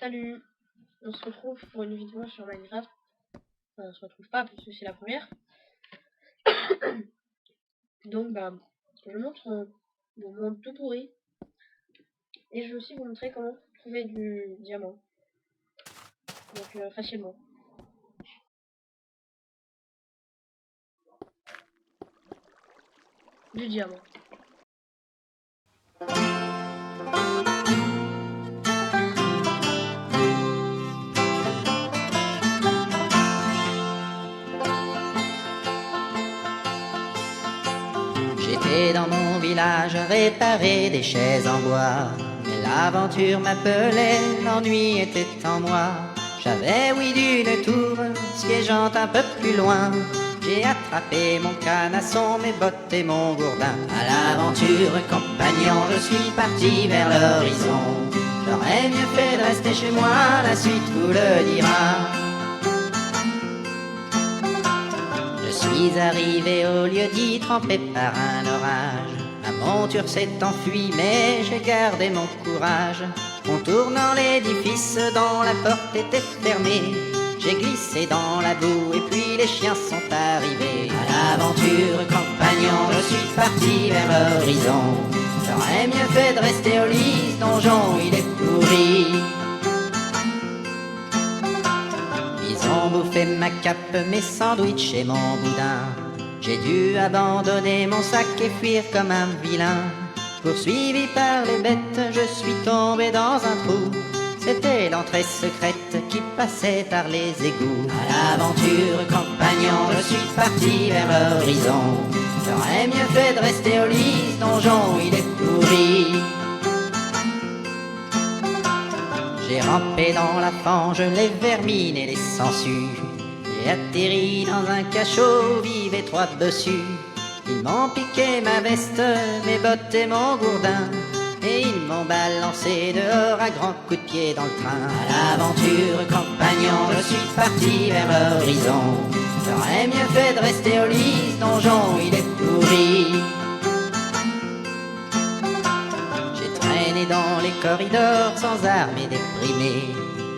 Salut, on se retrouve pour une vidéo sur Minecraft. Enfin, on se retrouve pas parce que c'est la première. Donc je montre mon monde tout pourri. Et je vais aussi vous montrer comment trouver du diamant. Donc facilement. Du diamant. J'étais dans mon village à réparer des chaises en bois. Mais l'aventure m'appelait, l'ennui était en moi. J'avais oui d'une tour, siégeant un peu plus loin. J'ai attrapé mon canasson, mes bottes et mon gourdin. À l'aventure, compagnon, je suis parti vers l'horizon. J'aurais mieux fait de rester chez moi, la suite vous le dira. Je suis arrivé au lieu-dit trempé par un orage. La monture s'est enfuie mais j'ai gardé mon courage. Contournant l'édifice dont la porte était fermée, j'ai glissé dans la boue et puis les chiens sont arrivés. À l'aventure, compagnon, je suis parti vers l'horizon. J'aurais mieux fait de rester au lit, ce donjon il est pourri. Ils ont bouffé ma cape, mes sandwichs et mon boudin. J'ai dû abandonner mon sac et fuir comme un vilain. Poursuivi par les bêtes, je suis tombé dans un trou. C'était l'entrée secrète qui passait par les égouts. À l'aventure, compagnon, je suis parti vers l'horizon. J'aurais mieux fait de rester au lit, ce donjon il est pourri. J'ai rampé dans la fange, les vermines et les sangsues. J'ai atterri dans un cachot, où vivaient 3 bossus. Ils m'ont piqué ma veste, mes bottes et mon gourdin. Et ils m'ont balancé dehors à grands coups de pied dans le train. À l'aventure, compagnon, je suis parti vers l'horizon. J'aurais mieux fait de rester au lit, ce donjon il est pourri. Dans les corridors sans armes et déprimé,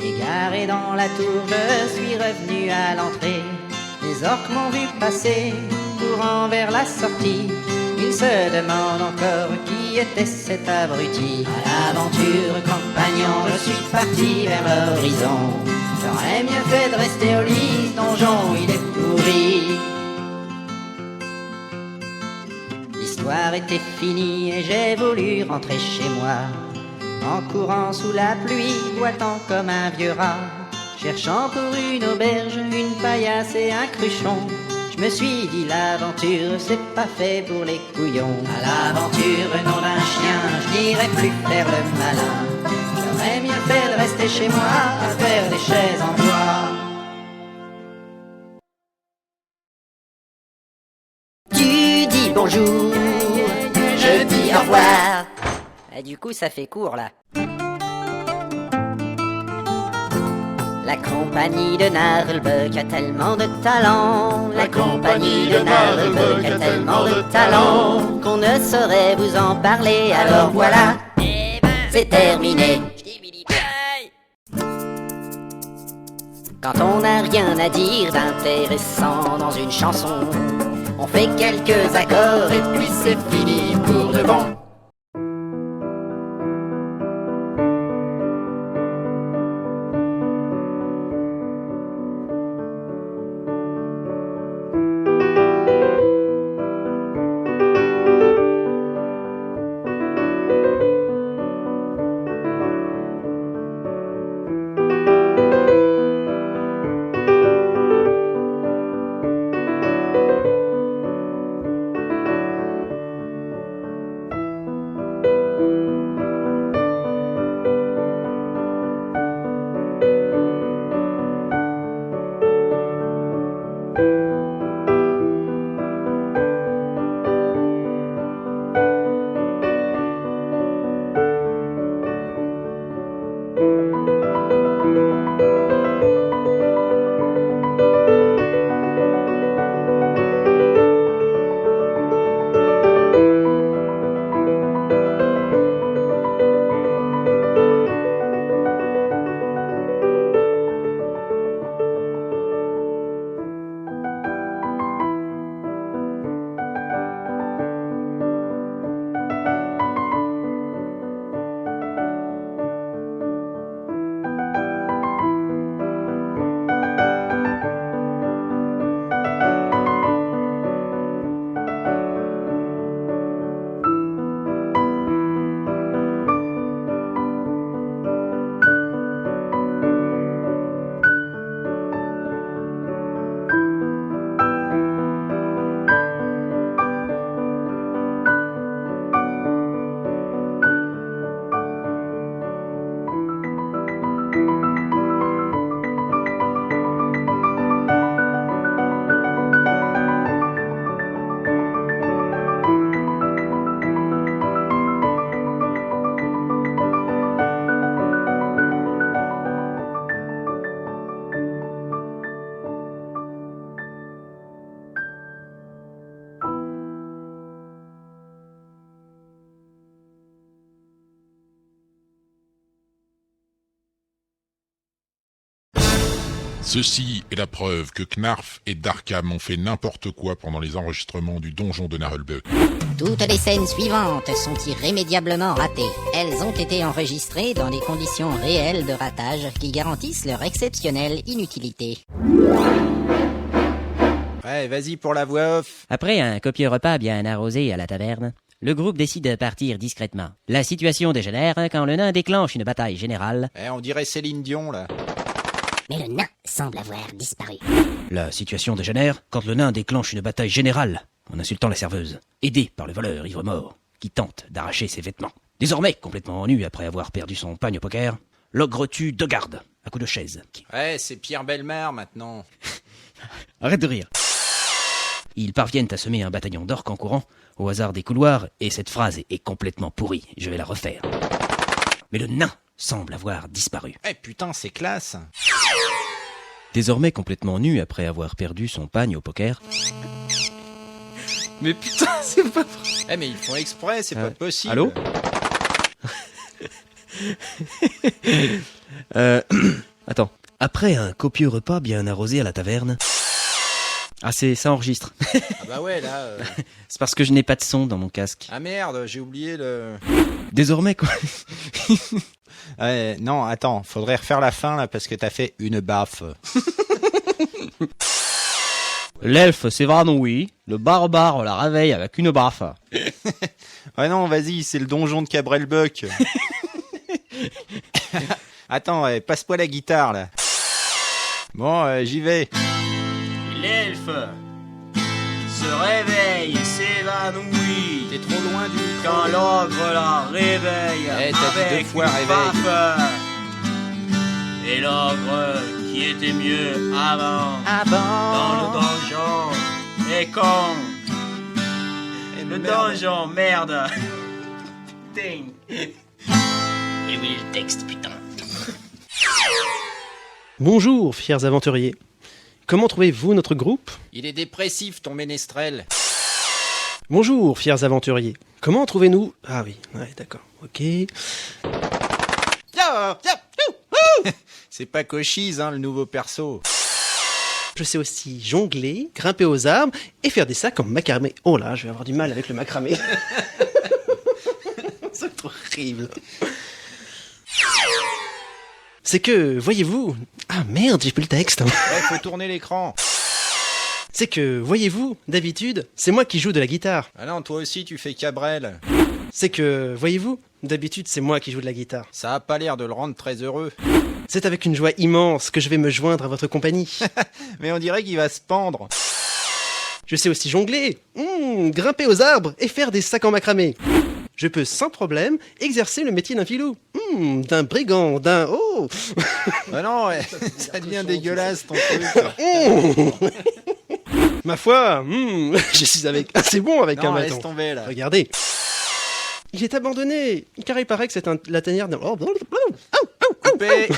égaré dans la tour, je suis revenu à l'entrée. Les orques m'ont vu passer, courant vers la sortie. Ils se demandent encore qui était cet abruti. À l'aventure, compagnon, je suis parti vers l'horizon. J'aurais mieux fait de rester au lit, ce donjon il est pourri. L'histoire était finie et j'ai voulu rentrer chez moi. En courant sous la pluie, boitant comme un vieux rat. Cherchant pour une auberge, une paillasse et un cruchon. Je me suis dit l'aventure, c'est pas fait pour les couillons. À l'aventure, nom d'un chien, je n'irai plus faire le malin. J'aurais mieux fait de rester chez moi, à faire des chaises en bois. Tu dis bonjour, je dis au revoir. Et du coup, ça fait court là. La compagnie de Narlbuck a tellement de talent. La compagnie de Narlbuck a tellement de talent qu'on ne saurait vous en parler. Alors voilà, c'est terminé. Quand on n'a rien à dire d'intéressant dans une chanson, on fait quelques accords et puis c'est fini pour de bon. Ceci est la preuve que Knarf et Darkham ont fait n'importe quoi pendant les enregistrements du donjon de Narulbuck. Toutes les scènes suivantes sont irrémédiablement ratées. Elles ont été enregistrées dans des conditions réelles de ratage qui garantissent leur exceptionnelle inutilité. Ouais, vas-y pour la voix off. Après un copieux repas bien arrosé à la taverne, le groupe décide de partir discrètement. La situation dégénère quand le nain déclenche une bataille générale. On dirait Céline Dion, là. Mais le nain semble avoir disparu. La situation dégénère quand le nain déclenche une bataille générale en insultant la serveuse, aidé par le voleur ivre-mort qui tente d'arracher ses vêtements. Désormais complètement nu après avoir perdu son pagne au poker, l'ogre tue deux gardes à coups de chaise. Ouais, c'est Pierre Bellemare maintenant. Arrête de rire. Ils parviennent à semer un bataillon d'orques en courant au hasard des couloirs et cette phrase est complètement pourrie. Je vais la refaire. Mais le nain semble avoir disparu. Putain, c'est classe. Désormais complètement nu après avoir perdu son pagne au poker. Mais putain, c'est pas vrai. Mais ils font exprès, c'est pas possible. Allô? Attends. Après un copieux repas bien arrosé à la taverne... Ah, ça enregistre. Ah bah ouais, là... C'est parce que je n'ai pas de son dans mon casque. Ah merde, j'ai oublié le... Désormais, quoi. Non, attends, faudrait refaire la fin, là, parce que t'as fait une baffe. L'elfe s'évanouit, le barbare la réveille avec une baffe. Ouais non, vas-y, c'est le donjon de Cabrel-Buck. Attends, passe-moi la guitare, là. Bon, j'y vais. L'elfe se réveille et s'évanouit. T'es trop loin du micro. Quand l'ogre la réveille t'as dit avec deux fois une réveille. baffe. Et l'ogre qui était mieux avant dans le donjon est con. Le donjon, merde. Ding. Et oui, le texte, putain. Bonjour, fiers aventuriers. Comment trouvez-vous notre groupe? Il est dépressif, ton ménestrel. Bonjour, fiers aventuriers. Comment trouvez-nous... Ah oui, ouais, d'accord, ok. C'est pas Cochise, hein, le nouveau perso. Je sais aussi jongler, grimper aux arbres et faire des sacs en macramé. Oh là, je vais avoir du mal avec le macramé. C'est horrible. C'est que, voyez-vous... Ah merde, j'ai plus le texte. Ouais, faut tourner l'écran. C'est que, voyez-vous, d'habitude, c'est moi qui joue de la guitare. Ah non, toi aussi, tu fais Cabrel. C'est que, voyez-vous, d'habitude, c'est moi qui joue de la guitare. Ça a pas l'air de le rendre très heureux. C'est avec une joie immense que je vais me joindre à votre compagnie. Mais on dirait qu'il va se pendre. Je sais aussi jongler, grimper aux arbres et faire des sacs en macramé. Je peux sans problème exercer le métier d'un filou, d'un brigand, d'un... Oh. Ah non, ouais, ça devient dégueulasse ton truc. Ma foi, je suis assez bon avec Non, un laisse bâton. tomber là. Regardez. Il est abandonné, car il paraît que c'est la tanière d'un... Coupé.